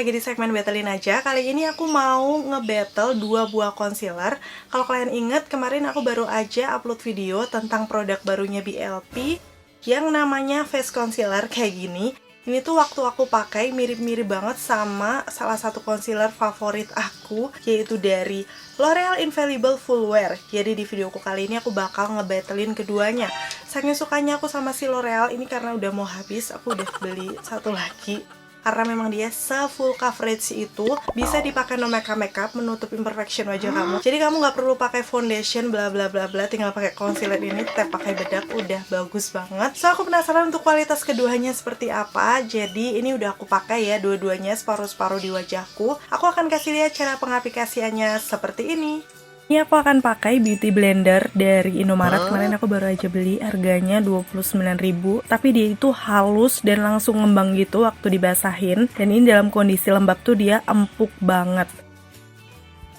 lagi di segmen Battlein aja. Kali ini aku mau nge-battle 2 buah concealer. Kalau kalian inget, kemarin aku baru aja upload video tentang produk barunya BLP yang namanya face concealer kayak gini. Ini tuh waktu aku pakai mirip-mirip banget sama salah satu concealer favorit aku, yaitu dari L'Oreal Infallible Full Wear. Jadi di videoku kali ini aku bakal nge-battlein keduanya. Saking sukanya aku sama si L'Oreal ini karena udah mau habis, aku udah beli satu lagi. Karena memang dia se-full coverage itu, bisa dipakai no makeup menutup imperfection wajah kamu. Jadi kamu nggak perlu pakai foundation bla bla bla bla, tinggal pakai concealer ini, tap pakai bedak, udah bagus banget. So aku penasaran untuk kualitas keduanya seperti apa. Jadi ini udah aku pakai ya dua-duanya separuh-separuh di wajahku. Aku akan kasih lihat cara pengaplikasiannya seperti ini. Ini aku akan pakai beauty blender dari Indomaret. Kemarin aku baru aja beli, harganya 29.000. Tapi dia itu halus dan langsung ngembang gitu waktu dibasahin. Dan ini dalam kondisi lembab tuh dia empuk banget.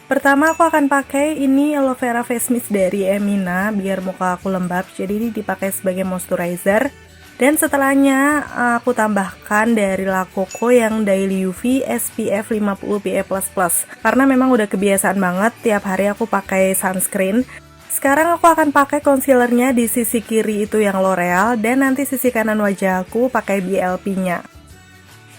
Pertama aku akan pakai ini aloe vera face mist dari Emina biar muka aku lembab. Jadi ini dipakai sebagai moisturizer. Dan setelahnya aku tambahkan dari La Coco yang Daily UV SPF 50 PA++. Karena memang udah kebiasaan banget tiap hari aku pakai sunscreen. Sekarang aku akan pakai concealernya di sisi kiri itu yang L'Oreal dan nanti sisi kanan wajah aku pakai BLP-nya.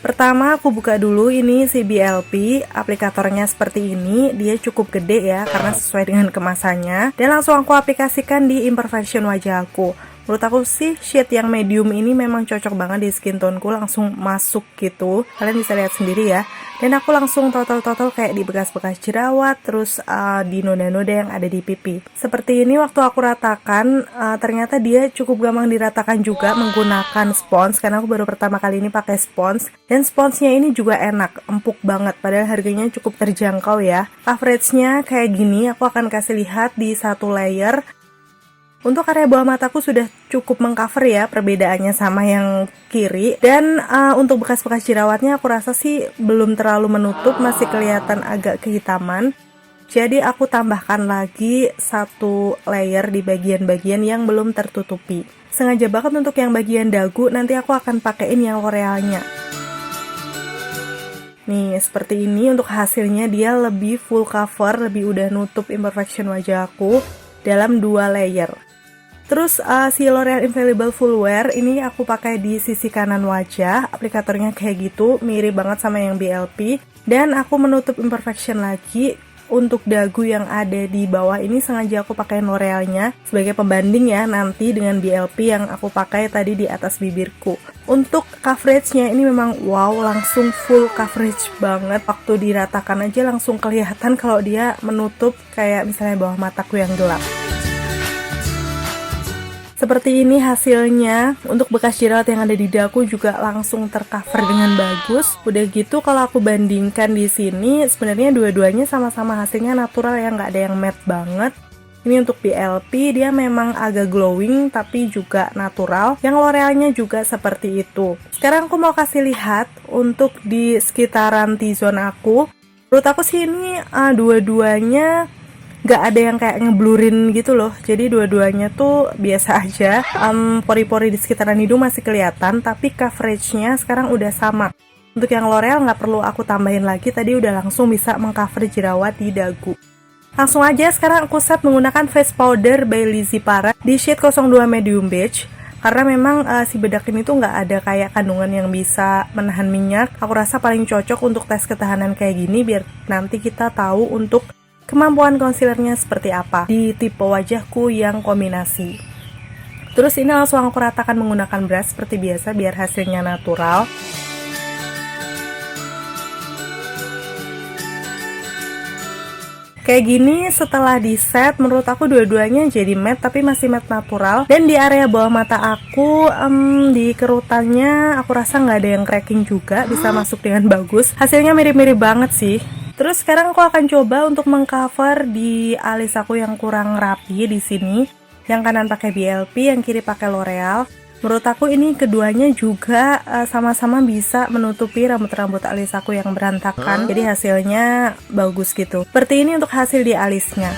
Pertama aku buka dulu ini si BLP, aplikatornya seperti ini, dia cukup gede ya karena sesuai dengan kemasannya. Dan langsung aku aplikasikan di imperfection wajah aku. Menurut aku sih shade yang medium ini memang cocok banget di skin toneku, langsung masuk gitu. Kalian bisa lihat sendiri ya. Dan aku langsung total kayak di bekas-bekas jerawat, terus di noda-noda yang ada di pipi. Seperti ini waktu aku ratakan, ternyata dia cukup gampang diratakan juga menggunakan spons. Karena aku baru pertama kali ini pakai spons. Dan sponsnya ini juga enak, empuk banget. Padahal harganya cukup terjangkau ya. Coveragenya kayak gini, aku akan kasih lihat di satu layer. Untuk area bawah mataku sudah cukup mengcover ya perbedaannya sama yang kiri. Dan untuk bekas-bekas jerawatnya aku rasa sih belum terlalu menutup, masih kelihatan agak kehitaman. Jadi aku tambahkan lagi satu layer di bagian-bagian yang belum tertutupi. Sengaja banget untuk yang bagian dagu, nanti aku akan pakein yang L'Orealnya. Nih seperti ini untuk hasilnya, dia lebih full cover, lebih udah nutup imperfection wajah aku dalam 2 layer. Terus si L'Oreal Infallible Full Wear ini aku pakai di sisi kanan wajah, aplikatornya kayak gitu, mirip banget sama yang BLP. Dan aku menutup imperfection lagi. Untuk dagu yang ada di bawah ini sengaja aku pakai L'Orealnya sebagai pembanding ya nanti dengan BLP yang aku pakai tadi di atas bibirku. Untuk coveragenya ini memang wow, langsung full coverage banget. Waktu diratakan aja langsung kelihatan kalau dia menutup kayak misalnya bawah mataku yang gelap. Seperti ini hasilnya. Untuk bekas jerawat yang ada di dagu juga langsung tercover dengan bagus. Udah gitu kalau aku bandingkan di sini, sebenarnya dua-duanya sama-sama hasilnya natural ya, nggak ada yang matte banget. Ini untuk BLP dia memang agak glowing tapi juga natural. Yang L'Orealnya juga seperti itu. Sekarang aku mau kasih lihat untuk di sekitaran T-zone aku. Menurut aku sih ini dua-duanya gak ada yang kayak ngeblurin gitu loh. Jadi dua-duanya tuh biasa aja. Pori-pori di sekitaran hidung masih kelihatan, tapi coveragenya sekarang udah sama. Untuk yang L'Oreal nggak perlu aku tambahin lagi, tadi udah langsung bisa mengcover jerawat di dagu. Langsung aja sekarang aku set menggunakan face powder by Lizzy Para di shade 02 medium beige. Karena memang si bedak ini tuh nggak ada kayak kandungan yang bisa menahan minyak. Aku rasa paling cocok untuk tes ketahanan kayak gini biar nanti kita tahu untuk kemampuan concealernya seperti apa di tipe wajahku yang kombinasi. Terus ini langsung aku ratakan menggunakan brush seperti biasa biar hasilnya natural. Kayak gini setelah di set, menurut aku dua-duanya jadi matte tapi masih matte natural. Dan di area bawah mata aku, di kerutannya aku rasa nggak ada yang cracking juga, bisa masuk dengan bagus. Hasilnya mirip-mirip banget sih. Terus sekarang aku akan coba untuk mengcover di alis aku yang kurang rapi di sini. Yang kanan pakai BLP, yang kiri pakai L'Oreal. Menurut aku ini keduanya juga sama-sama bisa menutupi rambut-rambut alis aku yang berantakan. Jadi hasilnya bagus gitu. Seperti ini untuk hasil di alisnya.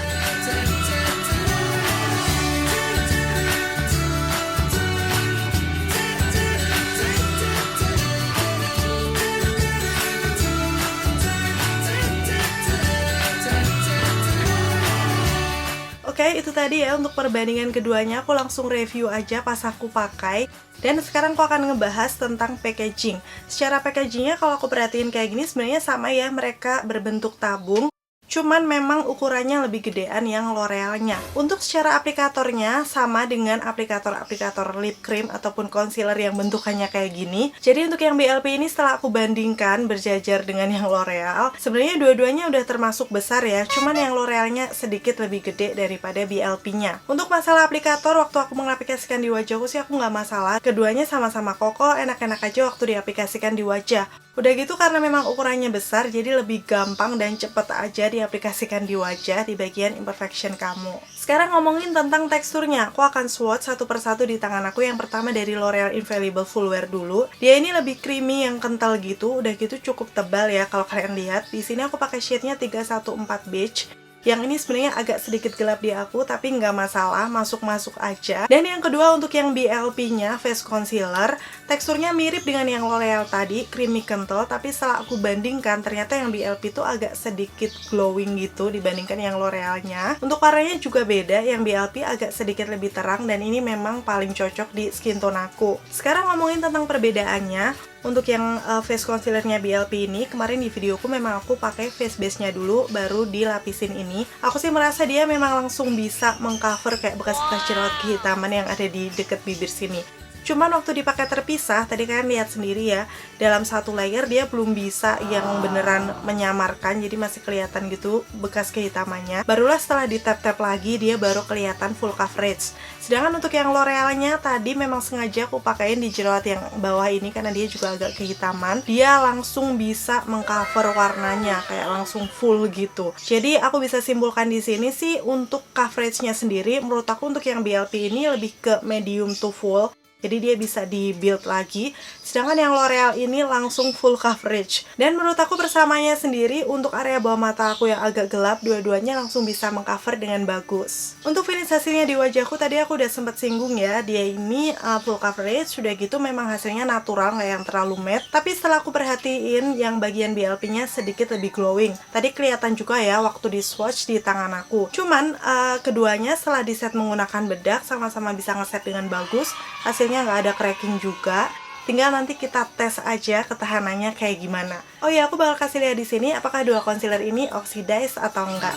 Oke, itu tadi ya untuk perbandingan keduanya. Aku langsung review aja pas aku pakai. Dan sekarang aku akan ngebahas tentang packaging. Secara packagingnya kalau aku perhatiin kayak gini sebenarnya sama ya, mereka berbentuk tabung. Cuman memang ukurannya lebih gedean yang L'Orealnya. Untuk secara aplikatornya sama dengan aplikator-aplikator lip cream ataupun concealer yang bentukannya kayak gini. Jadi untuk yang BLP ini setelah aku bandingkan berjajar dengan yang L'Oreal, sebenarnya dua-duanya udah termasuk besar ya. Cuman yang L'Orealnya sedikit lebih gede daripada BLP-nya. Untuk masalah aplikator, waktu aku mengaplikasikan di wajahku sih aku nggak masalah. Keduanya sama-sama kokoh, enak-enak aja waktu diaplikasikan di wajah. Udah gitu karena memang ukurannya besar, jadi lebih gampang dan cepet aja diaplikasikan di wajah di bagian imperfection kamu. Sekarang ngomongin tentang teksturnya, aku akan swatch satu persatu di tangan aku. Yang pertama dari L'Oreal Infallible Full Wear dulu. Dia ini lebih creamy yang kental gitu, udah gitu cukup tebal ya kalau kalian lihat. Di sini aku pakai shade-nya 314 Beige. Yang ini sebenarnya agak sedikit gelap di aku, tapi nggak masalah, masuk-masuk aja. Dan yang kedua untuk yang BLP-nya, Face Concealer, teksturnya mirip dengan yang L'Oreal tadi, creamy kental, tapi setelah aku bandingkan, ternyata yang BLP itu agak sedikit glowing gitu dibandingkan yang L'Orealnya. Untuk warnanya juga beda, yang BLP agak sedikit lebih terang, dan ini memang paling cocok di skin tone aku. Sekarang ngomongin tentang perbedaannya. Untuk yang face concealernya BLP ini, kemarin di videoku memang aku pakai face base-nya dulu, baru dilapisin ini. Aku sih merasa dia memang langsung bisa mengcover kayak bekas-bekas jerawat kehitaman yang ada di deket bibir sini. Cuman waktu dipakai terpisah, tadi kalian lihat sendiri ya, dalam satu layer dia belum bisa yang beneran menyamarkan, jadi masih kelihatan gitu bekas kehitamannya. Barulah setelah di tap-tap lagi, dia baru kelihatan full coverage. Sedangkan untuk yang L'Orealnya tadi memang sengaja aku pakaiin di jerawat yang bawah ini karena dia juga agak kehitaman. Dia langsung bisa mengcover warnanya, kayak langsung full gitu. Jadi aku bisa simpulkan di sini sih untuk coveragenya sendiri, menurut aku untuk yang BLP ini lebih ke medium to full. Jadi dia bisa di build lagi. Sedangkan yang L'Oreal ini langsung full coverage. Dan menurut aku persamanya sendiri untuk area bawah mata aku yang agak gelap, dua-duanya langsung bisa mengcover dengan bagus. Untuk finish hasilnya di wajahku tadi aku udah sempat singgung ya, dia ini full coverage, sudah gitu memang hasilnya natural, nggak yang terlalu matte. Tapi setelah aku perhatiin yang bagian BLP-nya sedikit lebih glowing. Tadi kelihatan juga ya waktu di swatch di tangan aku. Cuman keduanya setelah di set menggunakan bedak sama-sama bisa ngeset dengan bagus. Hasilnya nggak ada cracking juga. Tinggal nanti kita tes aja ketahanannya kayak gimana. Oh ya, aku bakal kasih lihat di sini apakah dua concealer ini oxidize atau enggak.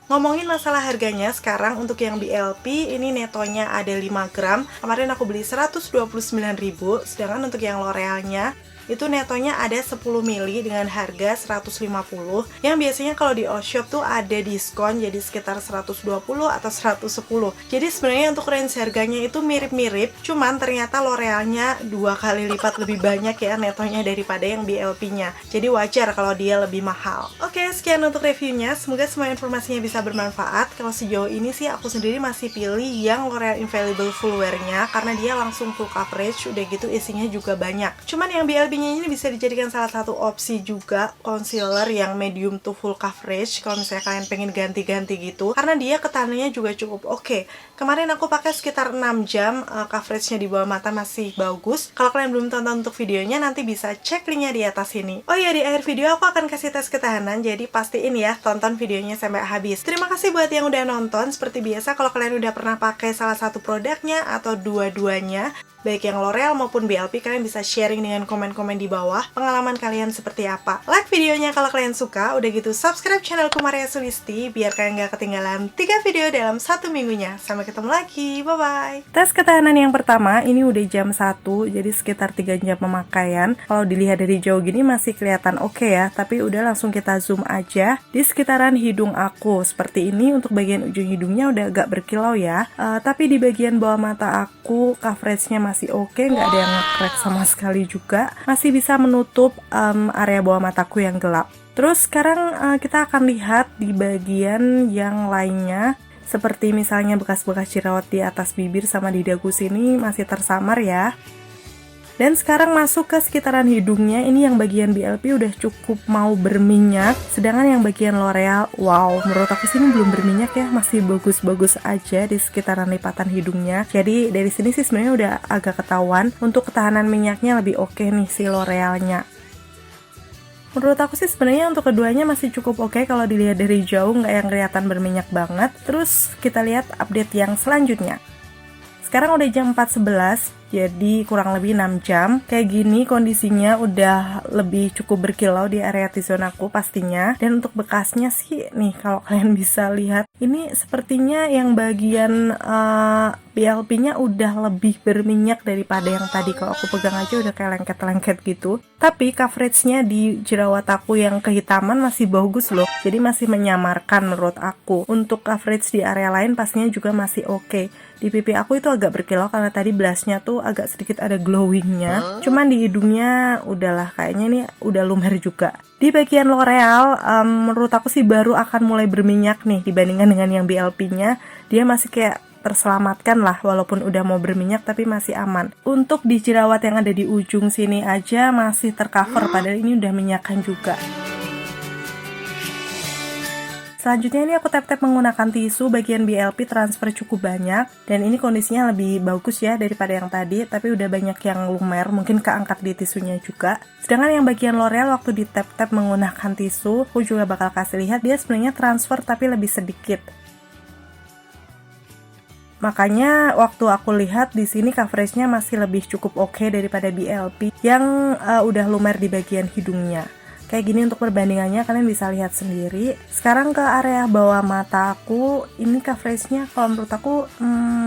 Ngomongin masalah harganya, sekarang untuk yang BLP ini netonya ada 5 gram. Kemarin aku beli 129.000, sedangkan untuk yang L'Orealnya itu netonya ada 10 mili dengan harga 150, yang biasanya kalau di Oshop tuh ada diskon jadi sekitar 120 atau 110. Jadi sebenarnya untuk range harganya itu mirip-mirip, cuman ternyata L'Orealnya 2 kali lipat lebih banyak ya netonya daripada yang BLP-nya. Jadi wajar kalau dia lebih mahal. Oke, sekian untuk reviewnya. Semoga semua informasinya bisa bermanfaat. Kalau sejauh ini sih aku sendiri masih pilih yang L'Oreal Infallible Full Wear-nya karena dia langsung full coverage, udah gitu isinya juga banyak. Cuman yang BLP ini bisa dijadikan salah satu opsi juga concealer yang medium to full coverage kalau misalnya kalian pengen ganti-ganti gitu, karena dia ketahanannya juga cukup oke. Kemarin aku pakai sekitar 6 jam, coveragenya di bawah mata masih bagus. Kalau kalian belum tonton untuk videonya, nanti bisa cek linknya di atas sini. Oh iya, di akhir video aku akan kasih tes ketahanan, jadi pastiin ya tonton videonya sampai habis. Terima kasih buat yang udah nonton. Seperti biasa, kalau kalian udah pernah pakai salah satu produknya atau dua-duanya, baik yang L'Oreal maupun BLP, kalian bisa sharing dengan komen-komen di bawah pengalaman kalian seperti apa. Like videonya kalau kalian suka, udah gitu subscribe channelku Maria Sulisti biar kalian gak ketinggalan 3 video dalam 1 minggunya. Sampai ketemu lagi, bye-bye. Tes ketahanan yang pertama, ini udah jam 1, jadi sekitar 3 jam pemakaian. Kalau dilihat dari jauh gini masih kelihatan oke ya, tapi udah langsung kita zoom aja di sekitaran hidung aku. Seperti ini untuk bagian ujung hidungnya udah agak berkilau ya, tapi di bagian bawah mata aku coveragenya masih oke, nggak ada yang nge-crack sama sekali juga, masih bisa menutup area bawah mataku yang gelap. Terus sekarang kita akan lihat di bagian yang lainnya, seperti misalnya bekas-bekas jerawat di atas bibir sama di dagu sini masih tersamar ya. Dan sekarang masuk ke sekitaran hidungnya, ini yang bagian BLP udah cukup mau berminyak. Sedangkan yang bagian L'Oreal, wow, menurut aku sih ini belum berminyak ya, masih bagus-bagus aja di sekitaran lipatan hidungnya. Jadi dari sini sih sebenarnya udah agak ketahuan untuk ketahanan minyaknya lebih oke nih si L'Orealnya. Menurut aku sih sebenarnya untuk keduanya masih cukup oke kalau dilihat dari jauh, nggak yang kelihatan berminyak banget. Terus kita lihat update yang selanjutnya. Sekarang udah jam 4.11, jadi kurang lebih 6 jam. Kayak gini kondisinya udah lebih cukup berkilau di area T-zone aku pastinya. Dan untuk bekasnya sih, nih kalau kalian bisa lihat, ini sepertinya yang bagian BLP-nya udah lebih berminyak daripada yang tadi. Kalau aku pegang aja udah kayak lengket-lengket gitu. Tapi coverage-nya di jerawat aku yang kehitaman masih bagus loh. Jadi masih menyamarkan menurut aku. Untuk coverage di area lain pastinya juga masih oke. Di pipi aku itu agak berkilau karena tadi blushnya tuh agak sedikit ada glowingnya. Cuman di hidungnya udahlah, kayaknya ini udah lumer juga. Di bagian L'Oreal, menurut aku sih baru akan mulai berminyak nih dibandingkan dengan yang BLP-nya. Dia masih kayak terselamatkan lah, walaupun udah mau berminyak tapi masih aman. Untuk di jerawat yang ada di ujung sini aja masih tercover, padahal ini udah minyakan juga. Selanjutnya ini aku tap-tap menggunakan tisu, bagian BLP transfer cukup banyak. Dan ini kondisinya lebih bagus ya daripada yang tadi, tapi udah banyak yang lumer, mungkin keangkat di tisunya juga. Sedangkan yang bagian L'Oreal waktu di tap-tap menggunakan tisu, aku juga bakal kasih lihat dia sebenarnya transfer tapi lebih sedikit. Makanya waktu aku lihat di sini coveragenya masih lebih cukup oke daripada BLP yang udah lumer di bagian hidungnya. Kayak gini untuk perbandingannya kalian bisa lihat sendiri. Sekarang ke area bawah mata aku, ini coveragenya kalau menurut aku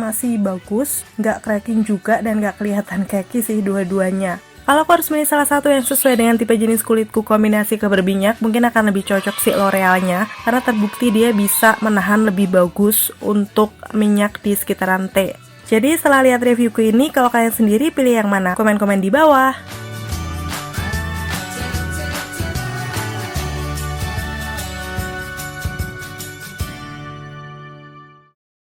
masih bagus, nggak cracking juga dan nggak kelihatan keki sih dua-duanya. Kalau aku harus milih salah satu yang sesuai dengan tipe jenis kulitku kombinasi ke berminyak, mungkin akan lebih cocok si L'Orealnya karena terbukti dia bisa menahan lebih bagus untuk minyak di sekitaran T. Jadi setelah lihat reviewku ini, kalau kalian sendiri pilih yang mana? Komen-komen di bawah.